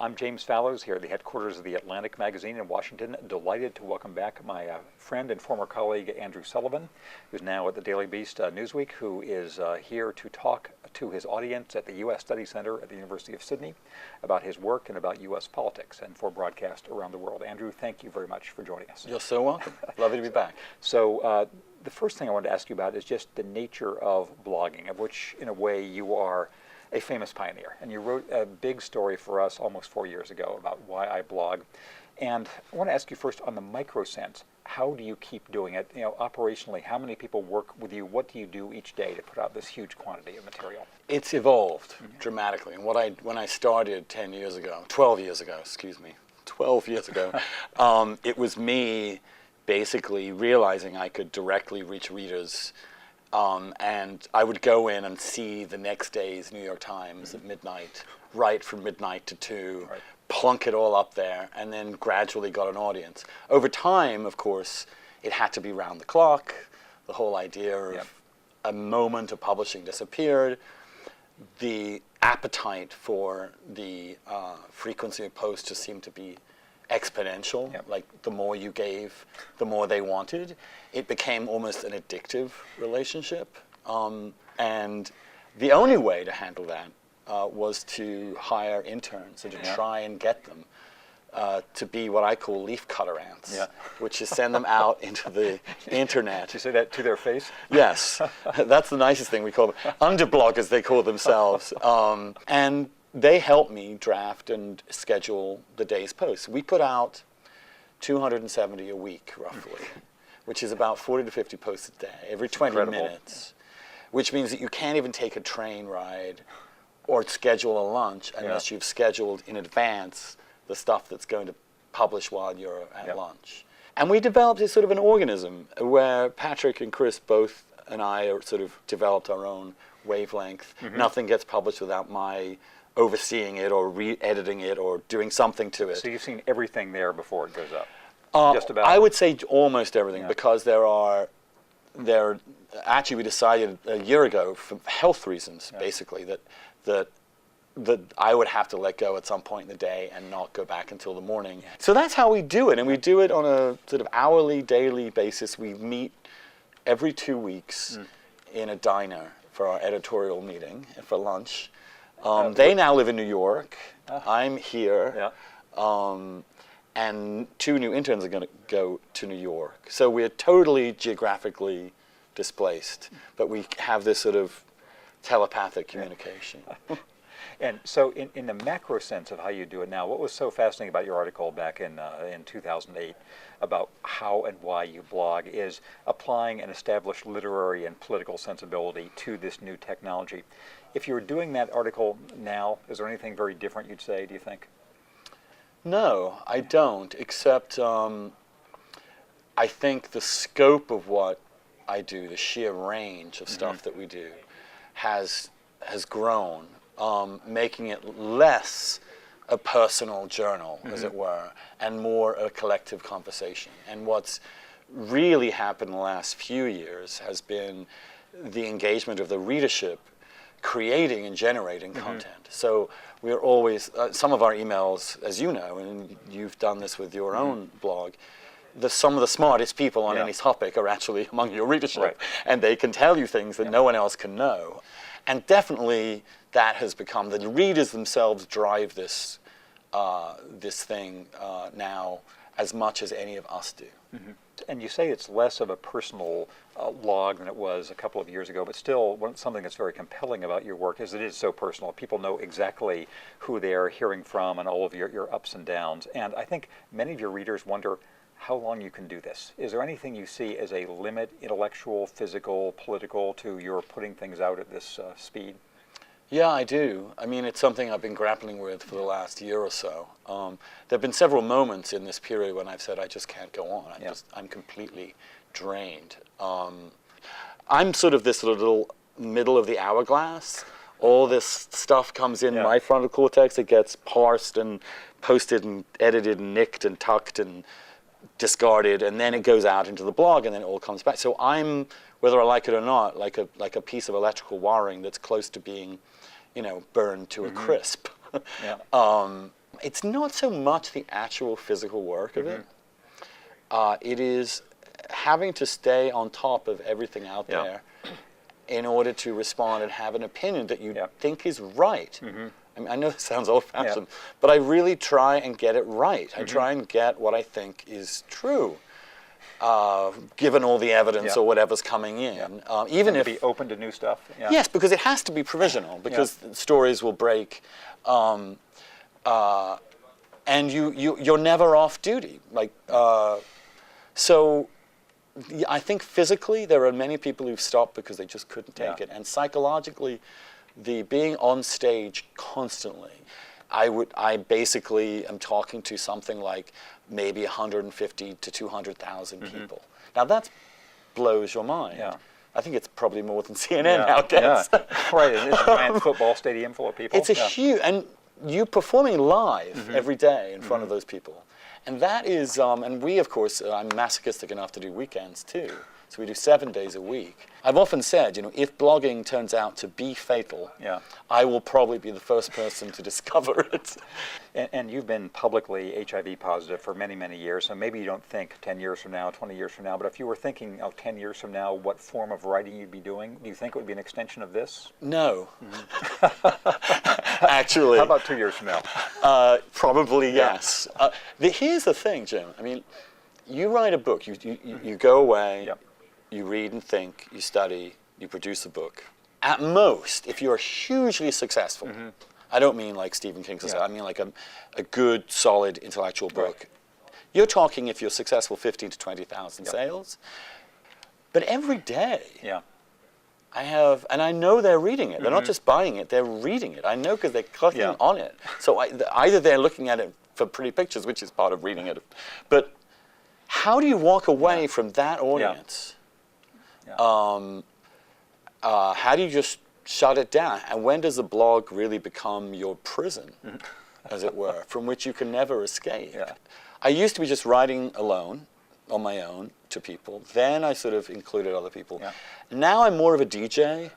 I'm James Fallows here at the headquarters of the Atlantic magazine in Washington. Delighted to welcome back my friend and former colleague Andrew Sullivan, who's now at the Daily Beast Newsweek, who is here to talk to his audience at the U.S. Study Center at the University of Sydney about his work and about U.S. politics and for broadcast around the world. Andrew, thank you very much for joining us. You're so welcome. Lovely to be back. So the first thing I wanted to ask you about is just the nature of blogging, of which, in a way, you are a famous pioneer. And you wrote a big story for us almost 4 years ago about why I blog. And I want to ask you first, on the micro sense, how do you keep doing it? You know, operationally, how many people work with you? What do you do each day to put out this huge quantity of material? It's evolved dramatically. And when I started 12 years ago, it was me basically realizing I could directly reach readers. And I would go in and see the next day's New York Times at midnight, right from midnight to 2, right. Plunk it all up there, and then gradually got an audience. Over time, of course, it had to be round the clock. The whole idea of a moment of publishing disappeared. The appetite for the frequency of posts just seemed to be exponential. Like the more you gave, the more they wanted. It became almost an addictive relationship. And the only way to handle that was to hire interns and to try and get them to be what I call leaf cutter ants, which is send them out into the internet. Did you say that to their face? Yes, that's the nicest thing we call them. Underbloggers, they call themselves. And they help me draft and schedule the day's posts. We put out 270 a week, roughly, which is about 40 to 50 posts a day, every 20 minutes, which means that you can't even take a train ride or schedule a lunch unless you've scheduled in advance the stuff that's going to publish while you're at lunch. And we developed this sort of an organism where Patrick and Chris both and I are sort of developed our own wavelength. Nothing gets published without my overseeing it or re-editing it or doing something to it. So you've seen everything there before it goes up? Just about? I would say almost everything, because actually we decided a year ago, for health reasons, basically, that I would have to let go at some point in the day and not go back until the morning. So that's how we do it, and we do it on a sort of hourly, daily basis. We meet every 2 weeks in a diner for our editorial meeting, for lunch. They now live in New York. I'm here. And 2 new interns are going to go to New York. So we're totally geographically displaced, but we have this sort of telepathic communication. And so in the macro sense of how you do it now, what was so fascinating about your article back in 2008 about how and why you blog is applying an established literary and political sensibility to this new technology. If you were doing that article now, is there anything very different you'd say, do you think? No, I don't, except I think the scope of what I do, the sheer range of stuff that we do, has grown, making it less a personal journal, as it were, and more a collective conversation. And what's really happened in the last few years has been the engagement of the readership creating and generating content. So we're always, some of our emails, as you know, and you've done this with your own blog, some of the smartest people on any topic are actually among your readership, and they can tell you things that no one else can know. And definitely that has become, the readers themselves drive this, this thing now as much as any of us do. And you say it's less of a personal log than it was a couple of years ago, but still something that's very compelling about your work is it is so personal. People know exactly who they are hearing from and all of your ups and downs. And I think many of your readers wonder how long you can do this. Is there anything you see as a limit, intellectual, physical, political, to your putting things out at this speed? Yeah, I do. I mean, it's something I've been grappling with for the last year or so. There have been several moments in this period when I've said, I just can't go on. I'm completely drained. I'm sort of this little middle of the hourglass. All this stuff comes in my frontal cortex. It gets parsed and posted and edited and nicked and tucked and discarded, and then it goes out into the blog, and then it all comes back. So I'm, whether I like it or not, like a piece of electrical wiring that's close to being, burned to a crisp. It's not so much the actual physical work of it. It is having to stay on top of everything out there in order to respond and have an opinion that you think is right. I mean, I know this sounds old-fashioned, but I really try and get it right. I try and get what I think is true, given all the evidence or whatever's coming in. Even if be open to new stuff. Yes, because it has to be provisional, because stories will break, and you're never off duty. Like so. I think physically there are many people who've stopped because they just couldn't take it, and psychologically, the being on stage constantly, I basically am talking to something like maybe 150 to 200,000 people. Now that blows your mind. I think it's probably more than CNN nowadays. Right, it's a giant football stadium full of people. It's a huge, and you performing live every day in front of those people. And that is, and we, of course, I'm masochistic enough to do weekends too. So we do 7 days a week. I've often said, you know, if blogging turns out to be fatal, I will probably be the first person to discover it. And you've been publicly HIV positive for many, many years, so maybe you don't think 10 years from now, 20 years from now, but if you were thinking of 10 years from now, what form of writing you'd be doing, do you think it would be an extension of this? No. Actually. How about 2 years from now? Probably yes. Here's the thing, Jim. I mean, you write a book, you go away, you read and think, you study, you produce a book. At most, if you're hugely successful, I don't mean like Stephen King success, I mean like a good, solid intellectual book. You're talking, if you're successful, 15 to 20,000 sales. But every day, I have, and I know they're reading it. They're not just buying it, they're reading it. I know because they're clicking on it. So either they're looking at it for pretty pictures, which is part of reading it, but how do you walk away from that audience? How do you just shut it down? And when does a blog really become your prison, as it were, from which you can never escape? I used to be just writing alone, on my own, to people. Then I sort of included other people. Now I'm more of a DJ,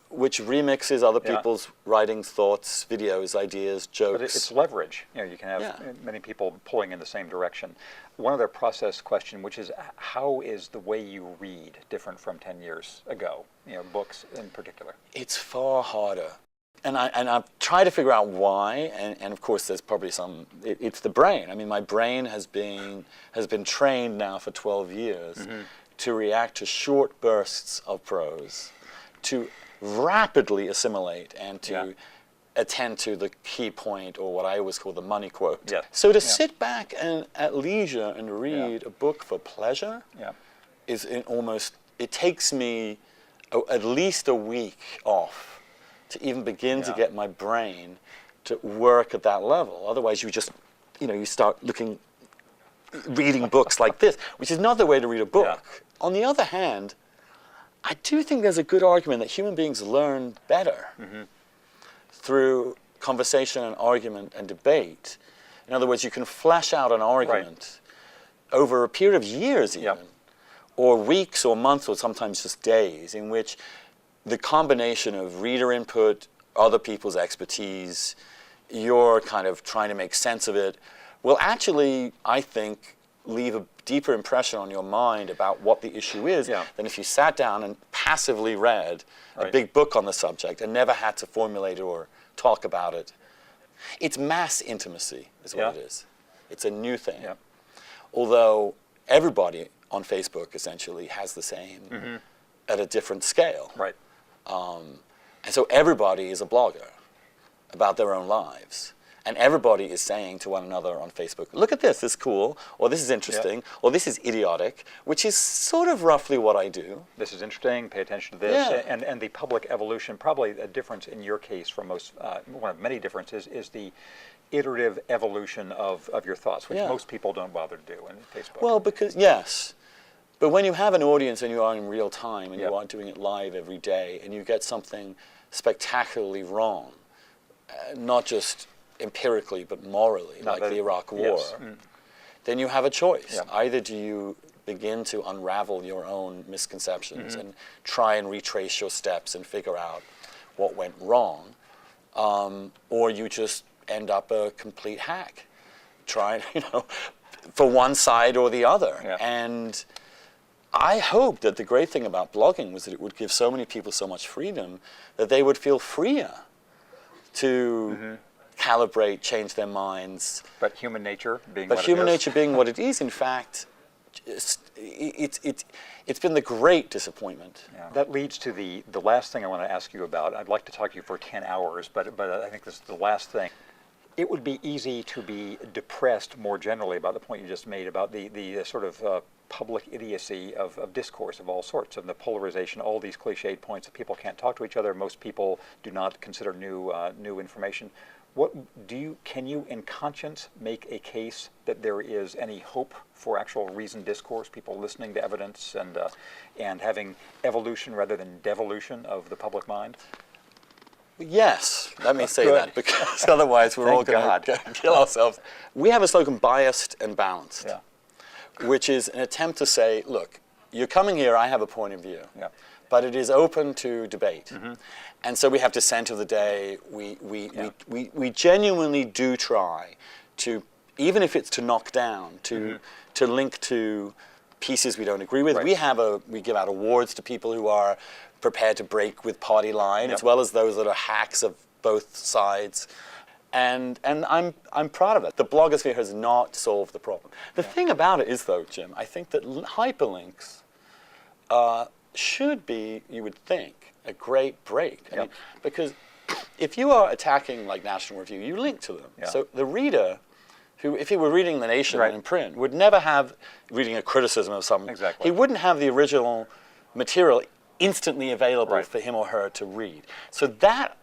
which remixes other people's writings, thoughts, videos, ideas, jokes. But it's leverage. You know, you can have many people pulling in the same direction. One other process question, which is how is the way you read different from 10 years ago? You know, books in particular. It's far harder. And I've tried to figure out why, and of course there's probably some, it's the brain. I mean, my brain has been trained now for 12 years to react to short bursts of prose, to rapidly assimilate and to attend to the key point, or what I always call the money quote. So to sit back and at leisure and read a book for pleasure is it takes me at least a week off to even begin to get my brain to work at that level. Otherwise you just, you start reading books like this, which is not the way to read a book. On the other hand, I do think there's a good argument that human beings learn better through conversation and argument and debate. In other words, you can flesh out an argument over a period of years even, or weeks or months or sometimes just days, in which the combination of reader input, other people's expertise, you're kind of trying to make sense of it, will actually, I think, leave a deeper impression on your mind about what the issue is than if you sat down and passively read a big book on the subject and never had to formulate or talk about it. It's mass intimacy is what it is. It's a new thing. Although everybody on Facebook essentially has the same at a different scale. And so everybody is a blogger about their own lives. And everybody is saying to one another on Facebook, look at this is cool, or this is interesting, or this is idiotic, which is sort of roughly what I do. This is interesting, pay attention to this. And the public evolution, probably a difference in your case from most, one of many differences, is the iterative evolution of your thoughts, which most people don't bother to do on Facebook. Well, because, but when you have an audience and you are in real time and you are doing it live every day and you get something spectacularly wrong, not just empirically but morally, like the Iraq War, then you have a choice. Either do you begin to unravel your own misconceptions and try and retrace your steps and figure out what went wrong, or you just end up a complete hack, trying, for one side or the other. Yeah. And I hope that the great thing about blogging was that it would give so many people so much freedom that they would feel freer to calibrate, change their minds. But human nature being But what human it is. nature being what it is, in fact, it's been the great disappointment. Yeah. That leads to the last thing I want to ask you about. I'd like to talk to you for 10 hours, but I think this is the last thing. It would be easy to be depressed more generally about the point you just made about the sort of public idiocy of discourse of all sorts, and the polarization, all these cliched points that people can't talk to each other. Most people do not consider new information. Can you in conscience make a case that there is any hope for actual reasoned discourse, people listening to evidence and having evolution rather than devolution of the public mind? Yes, let me say Good. that, because otherwise we're all Thank going to kill ourselves. We have a slogan, biased and balanced, Yeah. which is an attempt to say, look, you're coming here, I have a point of view. Yeah. But it is open to debate. And so we have dissent of the day. We genuinely do try to, even if it's to knock down, to link to pieces we don't agree with. Right. We give out awards to people who are prepared to break with party line, as well as those that are hacks of both sides. And I'm proud of it. The blogosphere has not solved the problem. The thing about it is, though, Jim, I think that hyperlinks should be, you would think, a great break. I mean, because if you are attacking like National Review, you link to them. Yeah. So the reader, who, if he were reading The Nation Right. in print, would never have, reading a criticism of something, Exactly. he wouldn't have the original material instantly available Right. for him or her to read. So that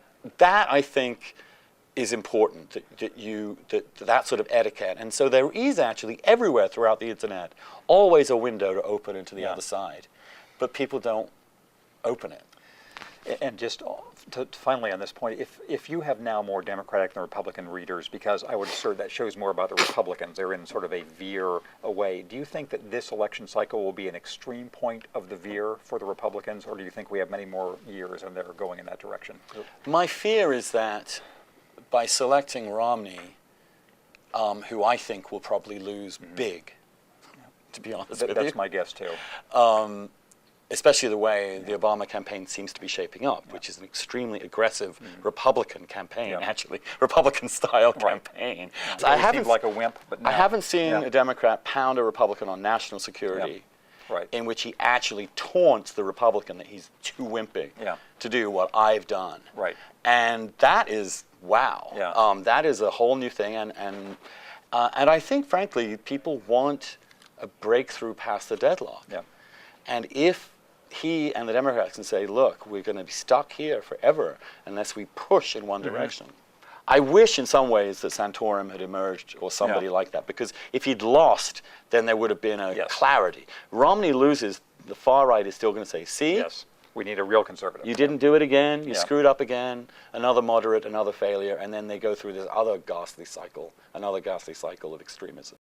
I think is important, that sort of etiquette. And so there is actually everywhere throughout the internet always a window to open into the other side. But people don't open it. And just to finally on this point, if you have now more Democratic than Republican readers, because I would assert that shows more about the Republicans, they're in sort of a veer away, do you think that this election cycle will be an extreme point of the veer for the Republicans, or do you think we have many more years and they're going in that direction? My fear is that by selecting Romney, who I think will probably lose big, to be honest with you. That's my guess too. Especially the way the Obama campaign seems to be shaping up, which is an extremely aggressive Republican campaign, actually, Republican-style campaign. So I haven't seemed like a wimp, but no. I haven't seen a Democrat pound a Republican on national security Right. in which he actually taunts the Republican that he's too wimpy to do what I've done. Right. And that is, wow. Yeah. That is a whole new thing. And I think, frankly, people want a breakthrough past the deadlock. Yeah. And if he and the Democrats can say, look, we're going to be stuck here forever unless we push in one direction. I wish in some ways that Santorum had emerged or somebody like that, because if he'd lost, then there would have been a clarity. Romney loses, the far right is still going to say, see? Yes. We need a real conservative. You didn't do it again, you screwed up again, another moderate, another failure, and then they go through this other ghastly cycle of extremism.